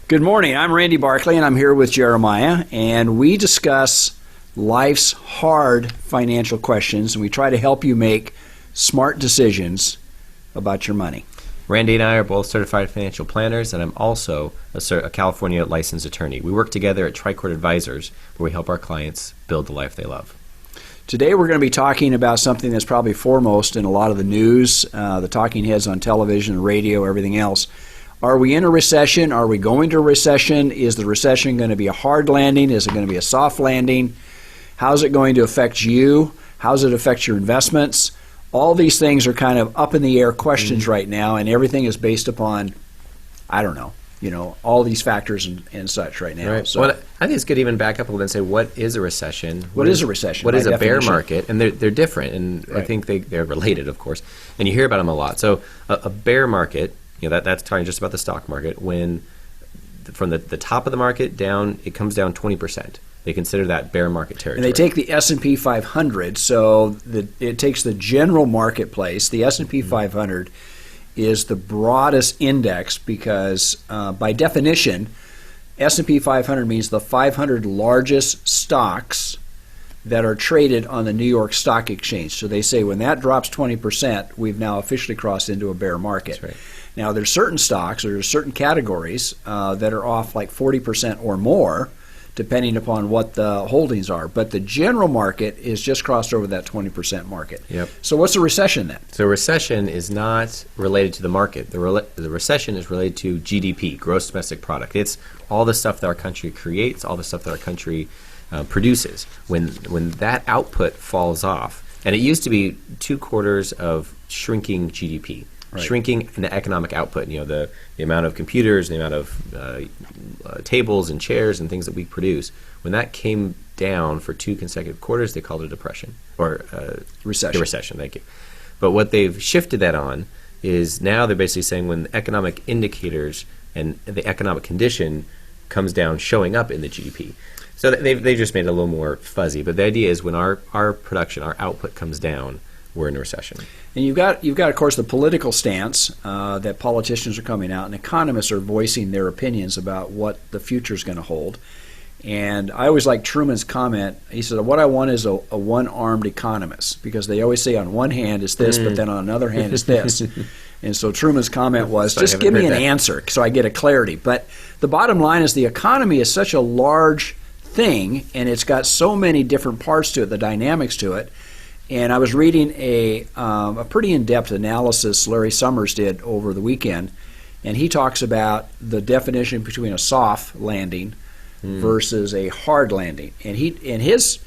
Good morning. I'm Randy Barkley, and I'm here with Jeremiah, and we discuss life's hard financial questions, and we try to help you make smart decisions about your money. Randy and I are both certified financial planners, and I'm also a California licensed attorney. We work together at Tricord Advisors, where we help our clients build the life they love. Today we're going to be talking about something that's probably foremost in a lot of the news, the talking heads on television, radio, everything else. Are we in a recession? Are we going to a recession? Is the recession going to be a hard landing? Is it going to be a soft landing? How's it going to affect you? How does it affect your investments? All these things are kind of up in the air questions right now, and everything is based upon, I don't know, all these factors and such right now. Right. So, well, I think it's good to even back up a little bit and say, what is a recession? What is a recession? What is a bear definition? market? And they're different, and Right. I think they're related, of course. And you hear about them a lot. So a bear market, that's talking just about the stock market. When from the top of the market down, it comes down 20%. They consider that bear market territory. And they take the S&P 500, so it takes the general marketplace. The S&P 500 is the broadest index because, by definition, S&P 500 means the 500 largest stocks that are traded on the New York Stock Exchange. So they say when that drops 20%, we've now officially crossed into a bear market. That's right. Now, there's certain stocks or there's certain categories that are off like 40% or more, depending upon what the holdings are. But the general market is just crossed over that 20% market. Yep. So what's a recession then? So recession is not related to the market. The recession is related to GDP, gross domestic product. It's all the stuff that our country creates, all the stuff that our country produces. When that output falls off, and it used to be 2 quarters of shrinking GDP. Right. Shrinking in the economic output, the amount of computers, the amount of tables and chairs and things that we produce. When that came down for 2 consecutive quarters, they called it a depression or Recession. The recession. Thank you. But what they've shifted that on is now they're basically saying when the economic indicators and the economic condition comes down, showing up in the GDP. So they just made it a little more fuzzy. But the idea is when our production, our output comes down, we're in a recession. And you've got, of course, the political stance that politicians are coming out and economists are voicing their opinions about what the future is going to hold. And I always like Truman's comment. He said, what I want is a one-armed economist, because they always say on one hand is this, but then on another hand is this. And so Truman's comment was, just give me an answer so I get a clarity. But the bottom line is the economy is such a large thing, and it's got so many different parts to it, the dynamics to it. And I was reading a pretty in-depth analysis Larry Summers did over the weekend, and he talks about the definition between a soft landing versus a hard landing. And his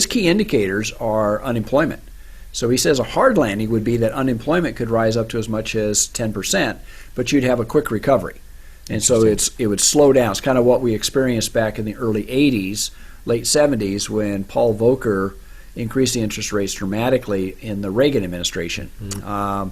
key indicators are unemployment. So he says a hard landing would be that unemployment could rise up to as much as 10%, but you'd have a quick recovery. And so it would slow down. It's kind of what we experienced back in the early 80s, late 70s, when Paul Volcker increased the interest rates dramatically in the Reagan administration. Now,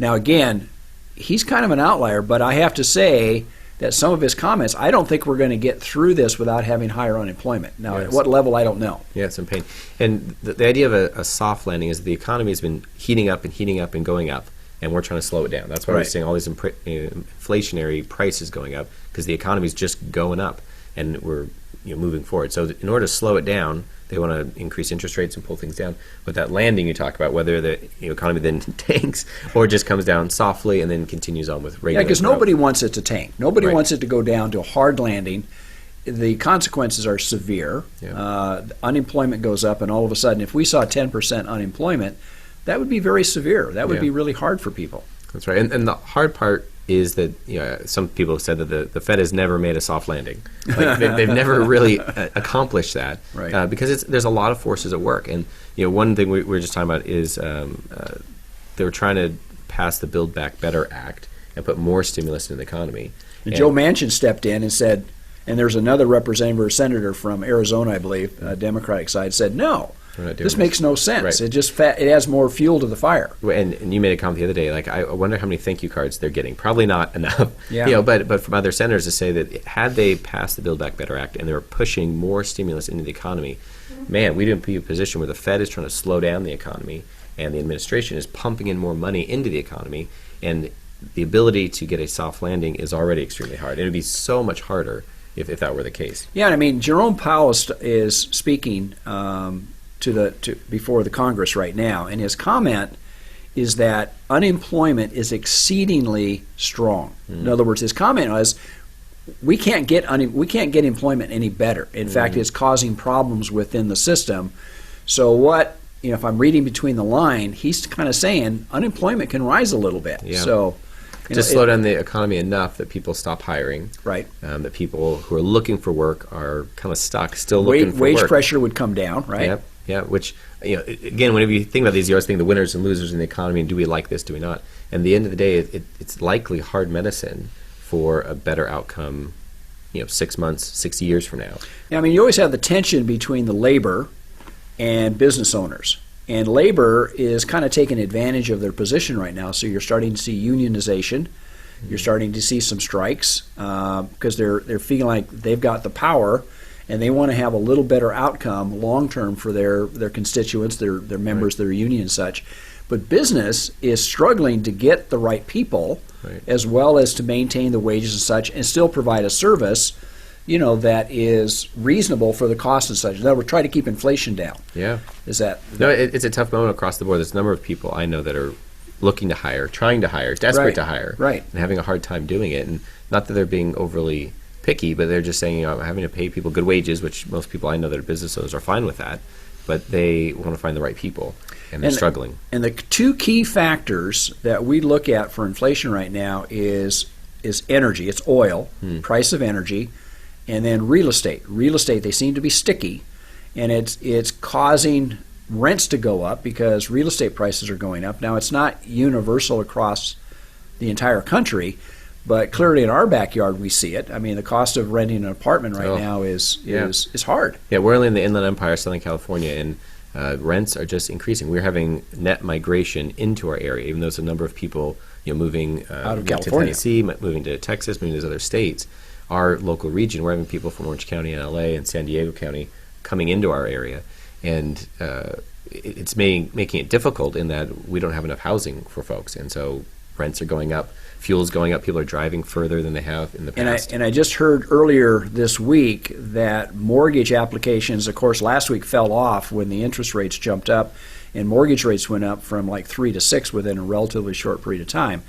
again, he's kind of an outlier, but I have to say that some of his comments, I don't think we're going to get through this without having higher unemployment. Now, At what level, I don't know. Yeah, some pain. And the idea of a soft landing is the economy has been heating up and going up, and we're trying to slow it down. That's why we're seeing all these inflationary prices going up, because the economy is just going up, and we're moving forward. So in order to slow it down, they want to increase interest rates and pull things down. But that landing you talk about, whether the economy then tanks or just comes down softly and then continues on with regular growth. Because nobody wants it to tank. Nobody wants it to go down to a hard landing. The consequences are severe. Unemployment goes up, and all of a sudden, if we saw 10% unemployment, that would be very severe. That would be really hard for people. That's right. And the hard part is that some people have said that the Fed has never made a soft landing. Like they've never really accomplished that, because there's a lot of forces at work. And one thing we were just talking about is they were trying to pass the Build Back Better Act and put more stimulus in the economy. And Joe Manchin stepped in and said, and there's another representative or senator from Arizona, I believe, Democratic side, said no. This makes no sense. It just it adds more fuel to the fire. And you made a comment the other day, like, I wonder how many thank you cards they're getting. Probably not enough. But from other senators to say that had they passed the Build Back Better Act and they were pushing more stimulus into the economy, man, we'd be in a position where the Fed is trying to slow down the economy and the administration is pumping in more money into the economy. And the ability to get a soft landing is already extremely hard. It would be so much harder if that were the case. Yeah, I mean, Jerome Powell is speaking before the Congress right now, and his comment is that unemployment is exceedingly strong. In other words, his comment was, we can't get employment any better. In fact, it's causing problems within the system. So if I'm reading between the line, he's kind of saying unemployment can rise a little bit. Yeah. So just slow down the economy enough that people stop hiring. Right. That people who are looking for work are kind of stuck, still looking for work. Wage pressure would come down, right? Yep. Yeah, which, again, whenever you think about these, you always think the winners and losers in the economy, and do we like this, do we not? And at the end of the day, it's likely hard medicine for a better outcome, 6 months, 6 years from now. Yeah, I mean, you always have the tension between the labor and business owners. And labor is kind of taking advantage of their position right now. So you're starting to see unionization. You're starting to see some strikes because they're feeling like they've got the power, and they want to have a little better outcome long term for their constituents, their members, their union and such. But business is struggling to get the right people, as well as to maintain the wages and such, and still provide a service, that is reasonable for the cost and such. In other words, try to keep inflation down. Yeah. No, it's a tough moment across the board. There's a number of people I know that are looking to hire, trying to hire, desperate to hire, and having a hard time doing it. And not that they're being overly picky, but they're just saying, I'm having to pay people good wages, which most people I know that are business owners are fine with that, but they want to find the right people, and they're struggling. And the two key factors that we look at for inflation right now is energy. It's oil, price of energy, and then real estate. Real estate, they seem to be sticky, and it's causing rents to go up because real estate prices are going up. Now, it's not universal across the entire country, but clearly in our backyard we see it. I mean, the cost of renting an apartment right now is hard. Yeah, we're only in the Inland Empire, Southern California, and rents are just increasing. We're having net migration into our area, even though there's a number of people moving out of to Tennessee, moving to Texas, moving to those other states. Our local region, we're having people from Orange County and LA and San Diego County coming into our area, and it's making it difficult in that we don't have enough housing for folks, and so rents are going up. Fuel's going up. People are driving further than they have in the past. And I just heard earlier this week that mortgage applications, of course, last week fell off when the interest rates jumped up, and mortgage rates went up from like 3 to 6 within a relatively short period of time.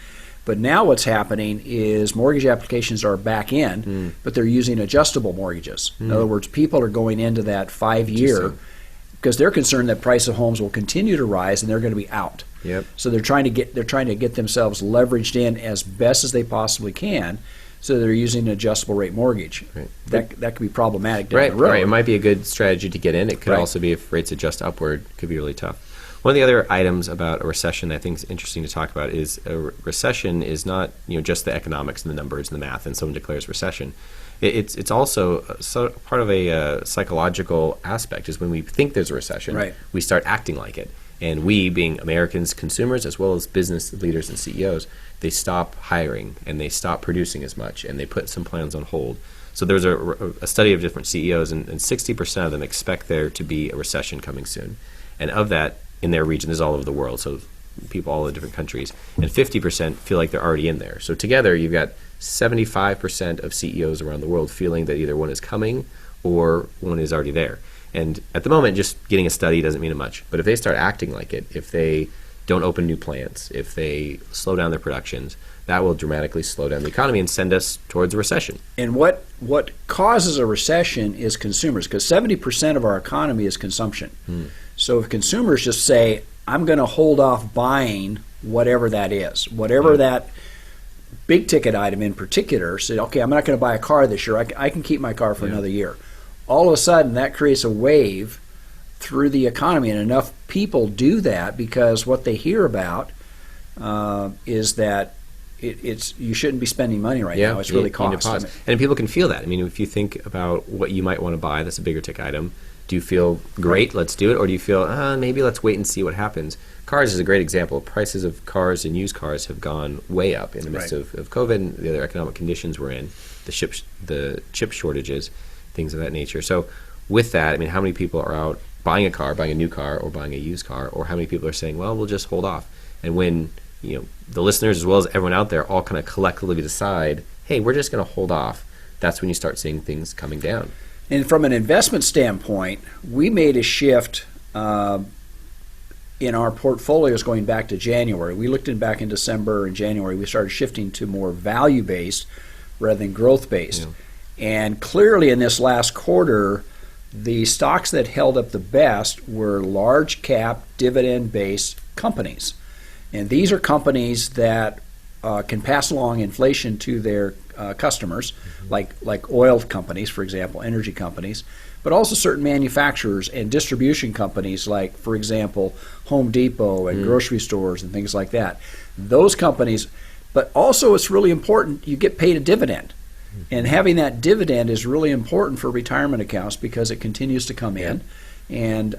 But now what's happening is mortgage applications are back in, but they're using adjustable mortgages. In other words, people are going into that 5-year because they're concerned that price of homes will continue to rise and they're going to be out. Yep. So they're trying to get themselves leveraged in as best as they possibly can. So they're using an adjustable rate mortgage. Right. That could be problematic down the road. Right. It might be a good strategy to get in. It could also be, if rates adjust upward, could be really tough. One of the other items about a recession I think is interesting to talk about is a recession is not just the economics and the numbers and the math and someone declares recession. It's also part of a psychological aspect is when we think there's a recession, we start acting like it. And we, being Americans, consumers, as well as business leaders and CEOs, they stop hiring and they stop producing as much and they put some plans on hold. So there's a study of different CEOs, and 60% of them expect there to be a recession coming soon. And of that, in their region, this is all over the world, so people all in different countries, and 50% feel like they're already in there. So together, you've got 75% of CEOs around the world feeling that either one is coming or one is already there. And at the moment, just getting a study doesn't mean much. But if they start acting like it, if they don't open new plants, if they slow down their productions, that will dramatically slow down the economy and send us towards a recession. And what causes a recession is consumers, because 70% of our economy is consumption. So if consumers just say, I'm going to hold off buying whatever that is, whatever that big ticket item in particular, say, okay, I'm not going to buy a car this year. I can keep my car for another year. All of a sudden, that creates a wave through the economy, and enough people do that because what they hear about is that you shouldn't be spending money right now. It's really costly. And people can feel that. I mean, if you think about what you might want to buy, that's a bigger ticket item. Do you feel great, let's do it, or do you feel maybe let's wait and see what happens? Cars is a great example. Prices of cars and used cars have gone way up in the midst of COVID and the other economic conditions we're in, the chip shortages, things of that nature. So with that, I mean, how many people are out buying a car, buying a new car, or buying a used car, or how many people are saying, well, we'll just hold off? And when the listeners as well as everyone out there all kind of collectively decide, hey, we're just going to hold off, that's when you start seeing things coming down. And from an investment standpoint, we made a shift in our portfolios going back to January. We looked back in December and January. We started shifting to more value-based rather than growth-based. Yeah. And clearly in this last quarter, the stocks that held up the best were large cap, dividend-based companies. And these are companies that can pass along inflation to their customers, like oil companies, for example, energy companies, but also certain manufacturers and distribution companies like, for example, Home Depot and grocery stores and things like that. Those companies, but also it's really important, you get paid a dividend. And having that dividend is really important for retirement accounts because it continues to come in. And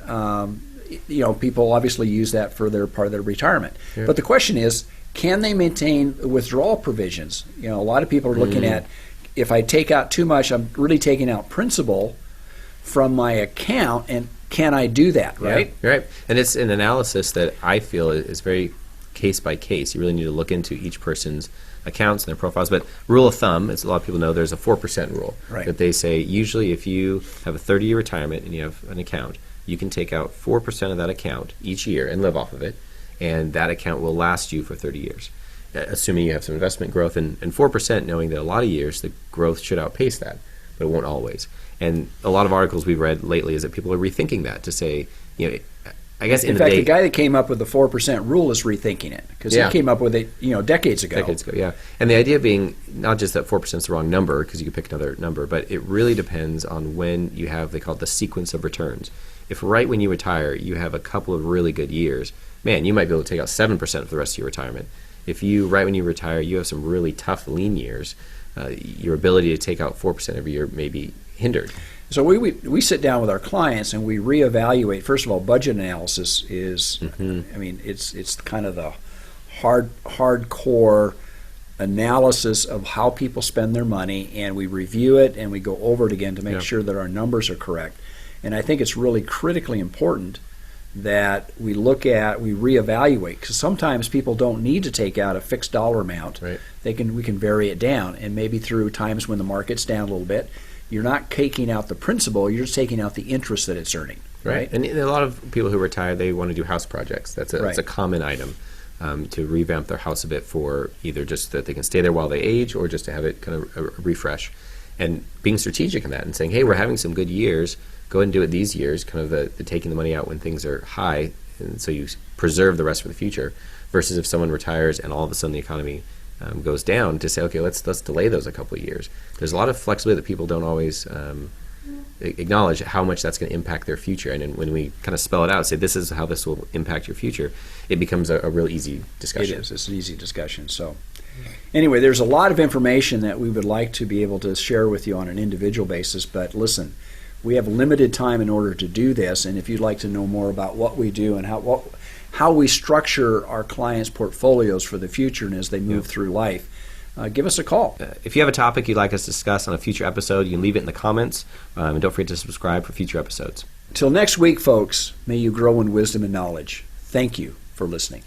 people obviously use that for their part of their retirement. Yeah. But the question is, can they maintain withdrawal provisions? A lot of people are looking at, if I take out too much, I'm really taking out principal from my account, and can I do that, right? Yeah, right. And it's an analysis that I feel is very case by case. You really need to look into each person's accounts and their profiles. But rule of thumb, as a lot of people know, there's a 4% rule that they say usually if you have a 30-year retirement and you have an account, you can take out 4% of that account each year and live off of it, and that account will last you for 30 years, assuming you have some investment growth. And 4%, knowing that a lot of years the growth should outpace that, but it won't always. And a lot of articles we've read lately is that people are rethinking that to say, I guess in fact, the guy that came up with the 4% rule is rethinking it because he came up with it, decades ago. Yeah. And the idea being not just that 4% is the wrong number because you could pick another number, but it really depends on when you have, they call it the sequence of returns. If right when you retire, you have a couple of really good years, man, you might be able to take out 7% for the rest of your retirement. If you, right when you retire, you have some really tough lean years, your ability to take out 4% every year may be hindered. So we sit down with our clients and we reevaluate. First of all, budget analysis is, it's kind of the hardcore analysis of how people spend their money, and we review it and we go over it again to make sure that our numbers are correct. And I think it's really critically important that we reevaluate, because sometimes people don't need to take out a fixed dollar amount. Right. We can vary it down, and maybe through times when the market's down a little bit, you're not taking out the principal, you're just taking out the interest that it's earning. Right. And a lot of people who retire, they want to do house projects. That's a common item, to revamp their house a bit for either just that they can stay there while they age or just to have it kind of a refresh. And being strategic in that and saying, hey, we're having some good years, go ahead and do it these years, kind of the taking the money out when things are high, and so you preserve the rest for the future, versus if someone retires and all of a sudden the economy goes down, to say, okay, let's delay those a couple of years. There's a lot of flexibility that people don't always acknowledge how much that's going to impact their future. And when we kind of spell it out, say this is how this will impact your future, it becomes a real easy discussion. It is. It's an easy discussion. So anyway, there's a lot of information that we would like to be able to share with you on an individual basis, but listen, we have limited time in order to do this, and if you'd like to know more about what we do and how we structure our clients' portfolios for the future and as they move through life, give us a call. If you have a topic you'd like us to discuss on a future episode, you can leave it in the comments, and don't forget to subscribe for future episodes. Till next week, folks, may you grow in wisdom and knowledge. Thank you for listening.